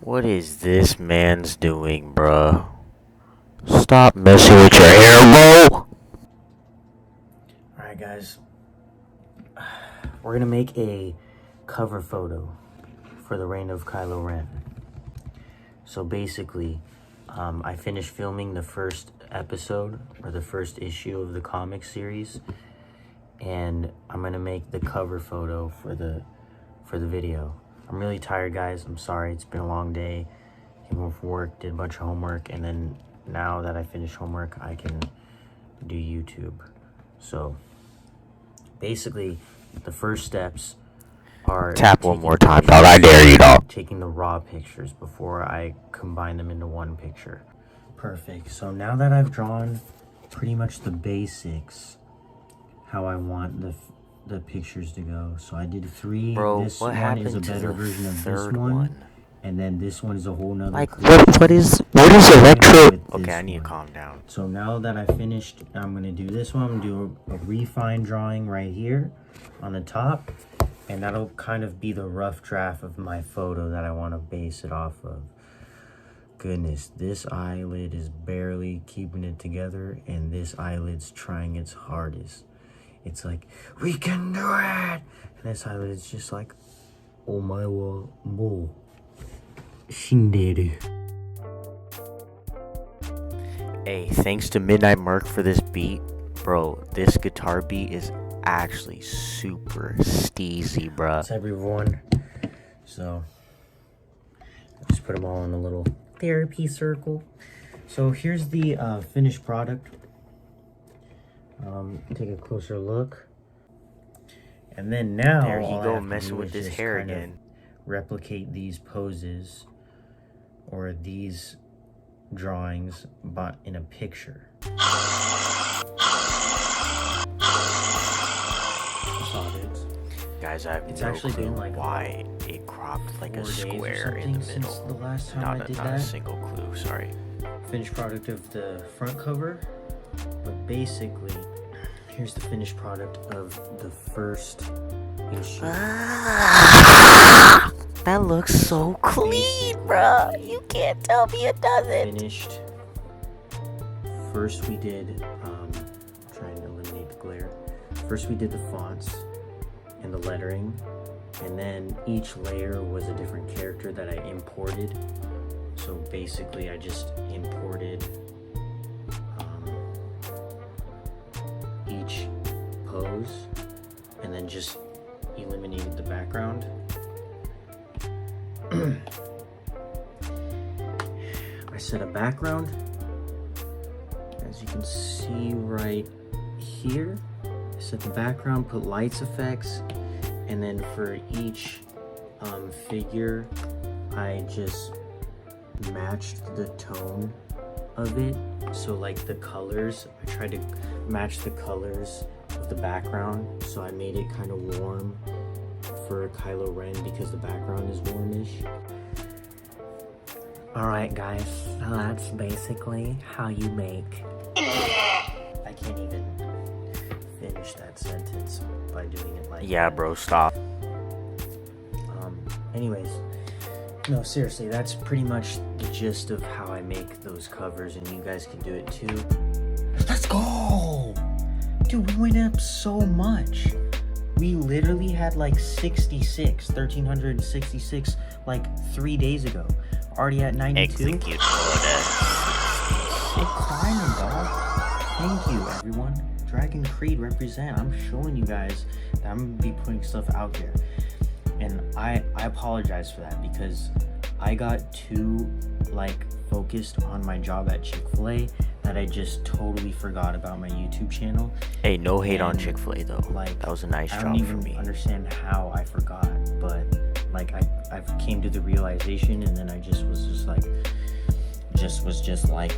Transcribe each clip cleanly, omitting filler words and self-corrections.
What is this man's doing, bruh? Stop messing with your hair, bro! Alright, guys. We're gonna make a cover photo for the Reign of Kylo Ren. So basically, I finished filming the first episode, or the first issue of the comic series, and I'm gonna make the cover photo for the video. I'm really tired, guys. I'm sorry. It's been a long day. Came home from work, did a bunch of homework, and then now that I finished homework, I can do YouTube. So basically, the first steps are tap one more time, dog. I dare you, dog. Taking the raw pictures before I combine them into one picture. Perfect. So now that I've drawn pretty much the basics, how I want the pictures to go. So I did 3. Bro, this what one is a happened to better the version of this third one. one? And then this one is a whole nother. Like, what is electro? Okay, I need to calm down. So now that I finished, I'm going to do this one. I'm going to do a refined drawing right here on the top. And that'll kind of be the rough draft of my photo that I want to base it off of. Goodness, this eyelid is barely keeping it together. And this eyelid's trying its hardest. It's like, we can do it! And this eyelid's just like, oh my bull. Shinderu. Hey, thanks to Midnight Merc for this beat. Bro, this guitar beat is actually super steezy, bruh. What's up, everyone? So, just put them all in a little therapy circle. So here's the finished product. Take a closer look. And then now, there you go, messing with his hair again. Replicate these poses or these drawings, but in a picture. Guys, I have no clue why it cropped like a square in the middle. The last time not I did a that. Single clue, sorry. Finished product of the front cover, but basically, here's the finished product of the first issue. That looks so clean, bro. You can't tell me it doesn't. Finished. First we did, trying to eliminate the glare. First we did the fonts and the lettering, and then each layer was a different character that I imported. So basically I just imported each pose and then just eliminated the background. I set a background, as you can see right here. I set the background, put lights effects, and then for each figure, I just matched the tone of it. So like the colors, I tried to match the colors of the background, so I made it kind of warm for Kylo Ren because the background is warmish. Alright guys, so that's basically how you make... I can't even finish that sentence by doing it like yeah, that. bro, stop. Anyways, no, seriously, that's pretty much the gist of how I make those covers, and you guys can do it too. Let's go! Dude, we went up so much. We literally had like 1,366 like 3 days ago. Already at 92. Execute We're climbing, dog. Thank you, everyone. Dragon Creed represent. I'm showing you guys that I'm gonna be putting stuff out there. And I apologize for that because I got too like focused on my job at Chick-fil-A that I just totally forgot about my YouTube channel. Hey, no hate on Chick-fil-A though. Like, that was a nice job for me. I don't even understand how I forgot, but like I've came to the realization, and then I just was just like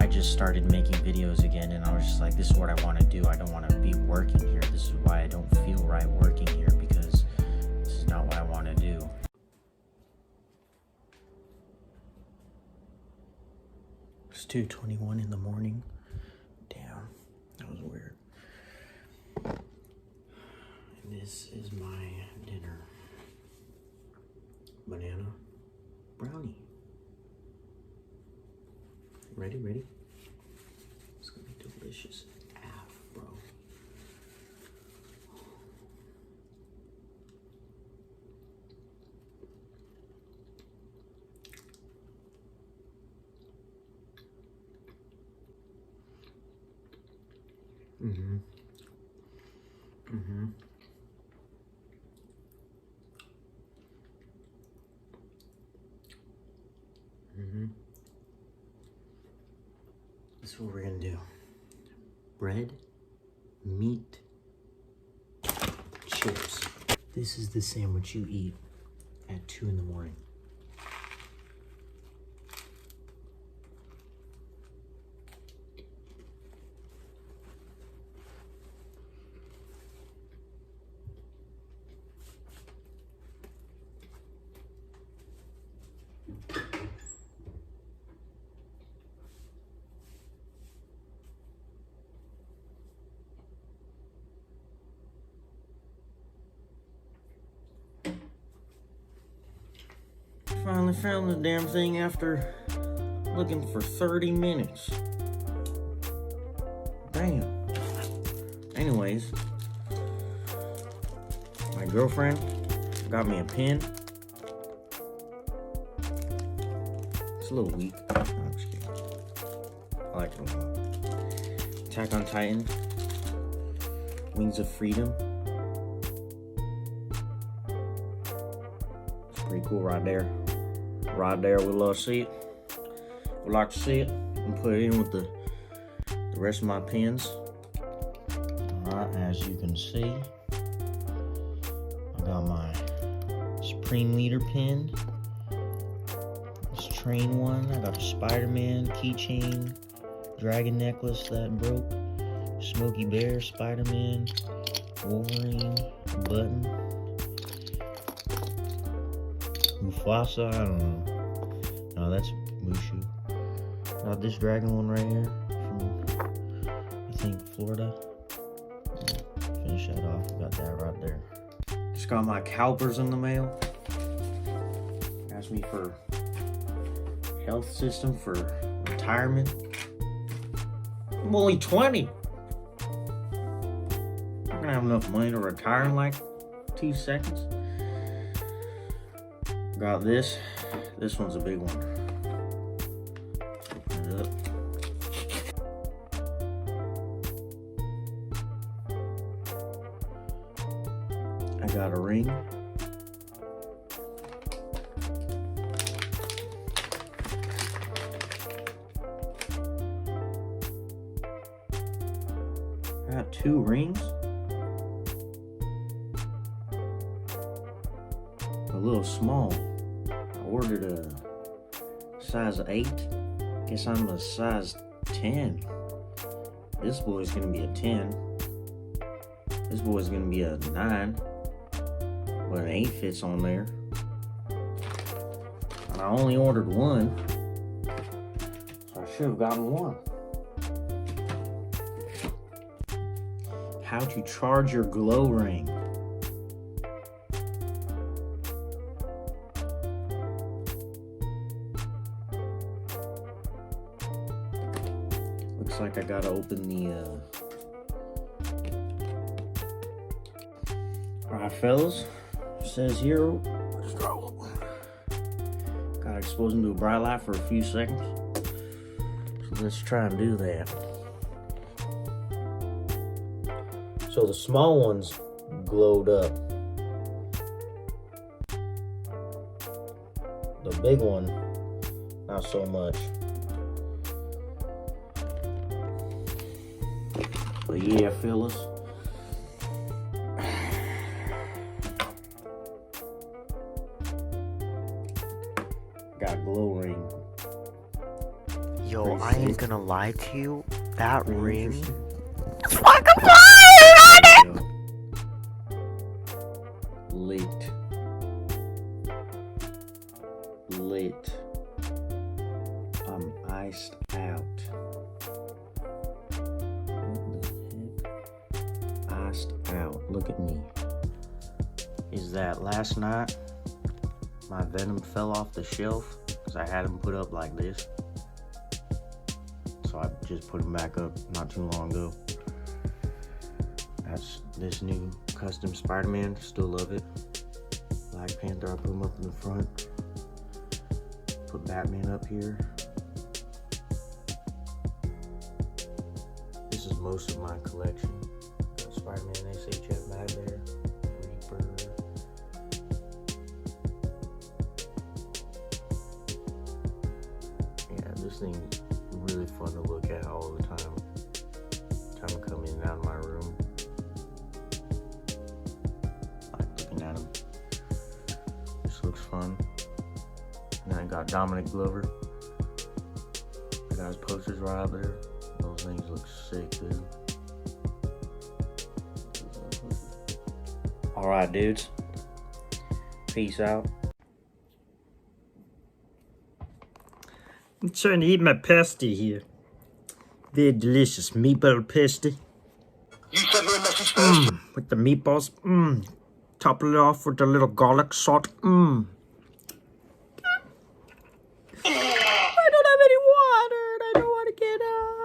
I just started making videos again, and I was just like, this is what I want to do. I don't want to be working here. This is why I don't feel right working here, because this is not what I want to do. It's 2:21 in the morning. Damn, that was weird. And this is my dinner. banana brownie. Ready? It's gonna be delicious AF, bro. Mm-hmm. This is what we're gonna do. Bread, meat, chips. This is the sandwich you eat at 2 in the morning. Finally found the damn thing after looking for 30 minutes. Damn. Anyways, my girlfriend got me a pen. It's a little weak. No, I'm just kidding. I like it a lot. Attack on Titan. Wings of Freedom. It's pretty cool right there. Right there, we love to see it. We like to see it and put it in with the rest of my pens. Alright, as you can see, I got my Supreme Leader pen. This train one. I got a Spider-Man keychain, dragon necklace that broke, Smokey Bear, Spider-Man, Wolverine, button. Mufasa, I don't know. No, that's Mushu. Got this dragon one right here from, I think, Florida. Finish that off. Got that right there. Just got my CalPERS in the mail. Asked me for health system for retirement. I'm only 20. I'm not gonna have enough money to retire in like 2 seconds. Got this. This one's a big one. Open it up. I got a ring. I got 2 rings. A little small. I ordered a size 8. Guess I'm a size 10. This boy's gonna be a 10. This boy's gonna be a 9. But an 8 fits on there. And I only ordered 1. So I should have gotten 1. How to charge your glow ring. Looks like I gotta open the, Alright, fellas. It says here, gotta expose them to a bright light for a few seconds. So let's try and do that. So the small ones glowed up. The big one, not so much. But yeah, fellas. Got glow ring. Yo, Pretty I ain't sick. gonna lie to you. That Pretty ring. interesting. It's fucking fire on it! Lit. I'm iced out. What the heck? Iced out. Look at me. Is that last night? my Venom fell off the shelf because I had them put up like this. So I just put them back up not too long ago. That's this new custom Spider-Man. Still love it. Black Panther, I put him up in the front. Put Batman up here. This is most of my collection. Got Spider-Man, SHF back there. Reaper. Yeah, this thing is really fun to look at all the time. Time to come in and out of my room. I like looking at them. This looks fun. And I got Dominic Glover. I got his posters right out there. Those things look sick, dude. Alright, dudes. Peace out. I'm trying to eat my pasty here. Very delicious meatball pasty. You sent me a message first. With the meatballs. Top it off with a little garlic salt. I don't have any water and I don't want to get up.